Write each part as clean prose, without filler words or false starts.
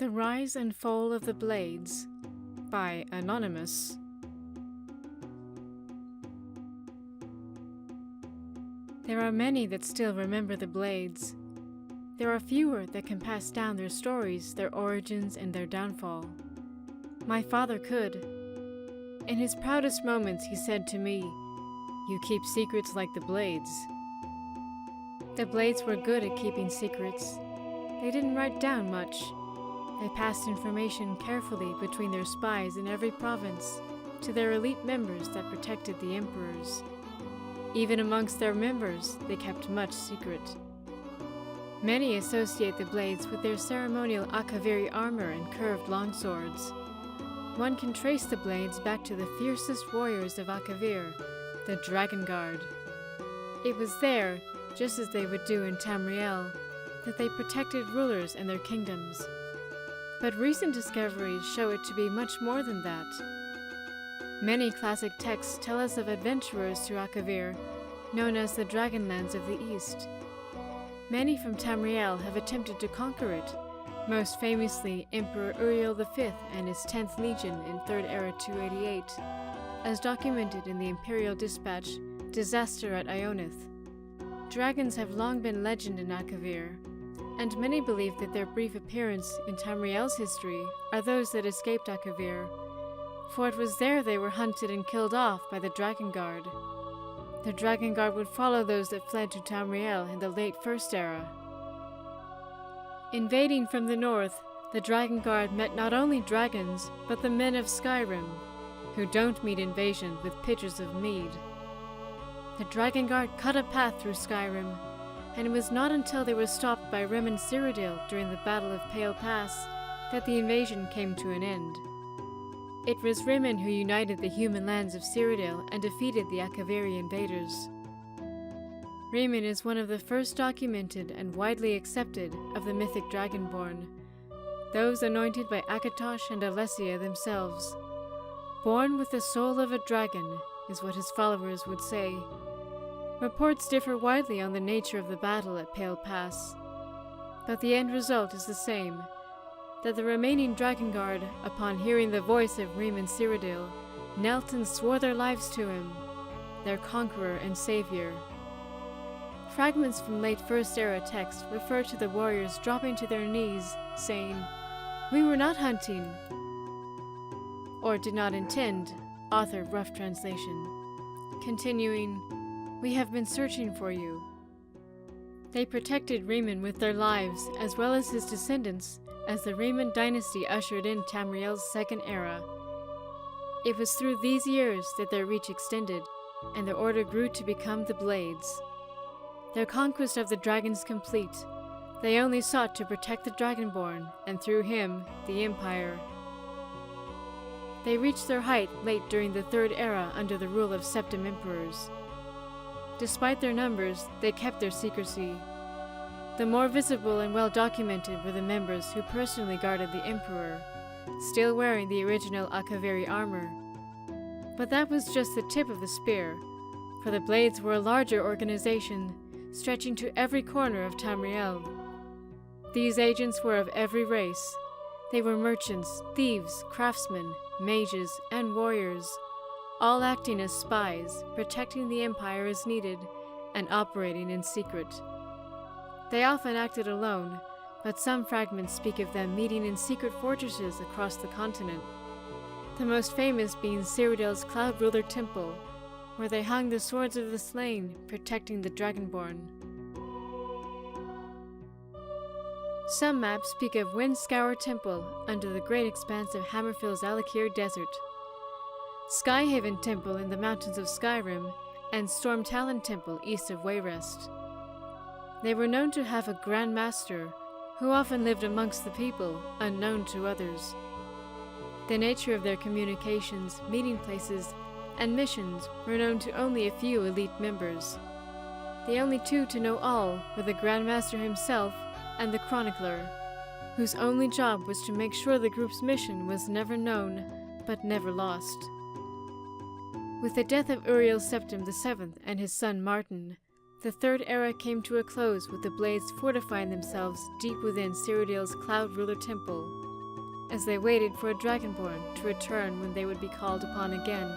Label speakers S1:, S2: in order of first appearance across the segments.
S1: The Rise and Fall of the Blades by Anonymous. There are many that still remember the Blades. There are fewer that can pass down their stories, their origins, and their downfall. My father could. In his proudest moments he said to me, "You keep secrets like the Blades." The Blades were good at keeping secrets. They didn't write down much. They passed information carefully between their spies in every province to their elite members that protected the emperors. Even amongst their members, they kept much secret. Many associate the Blades with their ceremonial Akaviri armor and curved longswords. One can trace the Blades back to the fiercest warriors of Akavir, the Dragon Guard. It was there, just as they would do in Tamriel, that they protected rulers and their kingdoms. But recent discoveries show it to be much more than that. Many classic texts tell us of adventurers through Akavir, known as the Dragonlands of the East. Many from Tamriel have attempted to conquer it, most famously Emperor Uriel V and his 10th Legion in 3rd Era 288, as documented in the Imperial Dispatch, Disaster at Ionith. Dragons have long been legend in Akavir, and many believe that their brief appearance in Tamriel's history are those that escaped Akavir, for it was there they were hunted and killed off by the Dragon Guard. The Dragon Guard would follow those that fled to Tamriel in the late First Era. Invading from the north, the Dragon Guard met not only dragons, but the men of Skyrim, who don't meet invasion with pitchers of mead. The Dragon Guard cut a path through Skyrim, and it was not until they were stopped by Rem and Cyrodiil during the Battle of Pale Pass that the invasion came to an end. It was Rimmon who united the human lands of Cyrodiil and defeated the Akaviri invaders. Rimmon is one of the first documented and widely accepted of the mythic Dragonborn, those anointed by Akatosh and Alessia themselves. Born with the soul of a dragon, is what his followers would say. Reports differ widely on the nature of the battle at Pale Pass, but the end result is the same, that the remaining Dragon Guard, upon hearing the voice of Rem and Cyrodiil, knelt and swore their lives to him, their conqueror and savior. Fragments from late First Era text refer to the warriors dropping to their knees, saying, "We were not hunting," or did not intend, author rough translation. Continuing, "We have been searching for you." They protected Rimmon with their lives, as well as his descendants, as the Rimmon dynasty ushered in Tamriel's Second Era. It was through these years that their reach extended, and their order grew to become the Blades. Their conquest of the dragons complete, they only sought to protect the Dragonborn, and through him, the Empire. They reached their height late during the Third Era under the rule of Septim Emperors. Despite their numbers, they kept their secrecy. The more visible and well-documented were the members who personally guarded the Emperor, still wearing the original Akaviri armor. But that was just the tip of the spear, for the Blades were a larger organization, stretching to every corner of Tamriel. These agents were of every race. They were merchants, thieves, craftsmen, mages, and warriors, all acting as spies, protecting the Empire as needed, and operating in secret. They often acted alone, but some fragments speak of them meeting in secret fortresses across the continent, the most famous being Cyrodiil's Cloud Ruler Temple, where they hung the swords of the slain, protecting the Dragonborn. Some maps speak of Windscour Temple under the great expanse of Hammerfell's Alakir Desert, Skyhaven Temple in the mountains of Skyrim, and Stormtalon Temple east of Wayrest. They were known to have a Grand Master, who often lived amongst the people, unknown to others. The nature of their communications, meeting places, and missions were known to only a few elite members. The only two to know all were the Grand Master himself and the Chronicler, whose only job was to make sure the group's mission was never known, but never lost. With the death of Uriel Septim VII and his son Martin, the Third Era came to a close with the Blades fortifying themselves deep within Cyrodiil's Cloud Ruler Temple, as they waited for a Dragonborn to return when they would be called upon again.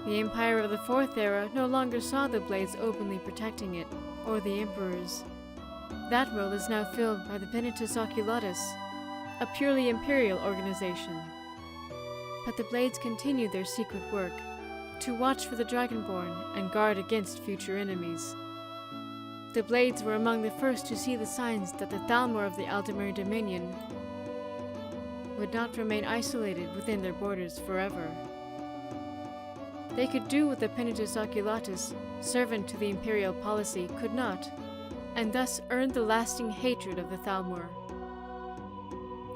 S1: The Empire of the Fourth Era no longer saw the Blades openly protecting it, or the Emperors. That role is now filled by the Penitus Oculatus, a purely imperial organization. But the Blades continued their secret work, to watch for the Dragonborn and guard against future enemies. The Blades were among the first to see the signs that the Thalmor of the Aldemir Dominion would not remain isolated within their borders forever. They could do what the Penitus Oculatus, servant to the imperial policy, could not, and thus earned the lasting hatred of the Thalmor.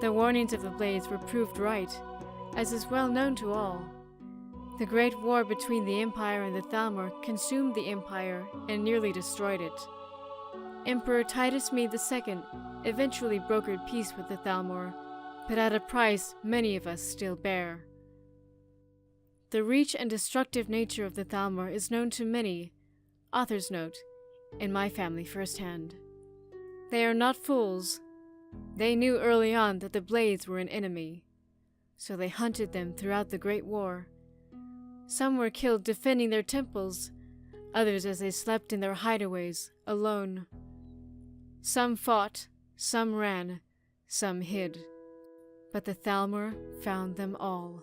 S1: The warnings of the Blades were proved right, as is well known to all. The Great War between the Empire and the Thalmor consumed the Empire and nearly destroyed it. Emperor Titus Mede II eventually brokered peace with the Thalmor, but at a price many of us still bear. The reach and destructive nature of the Thalmor is known to many, author's note, in my family firsthand. They are not fools. They knew early on that the Blades were an enemy, so they hunted them throughout the Great War. Some were killed defending their temples, others as they slept in their hideaways, alone. Some fought, some ran, some hid, but the Thalmor found them all.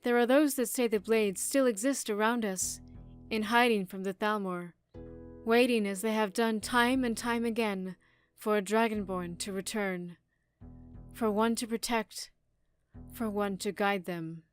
S1: There are those that say the Blades still exist around us, in hiding from the Thalmor, waiting as they have done time and time again for a Dragonborn to return, for one to protect, for one to guide them.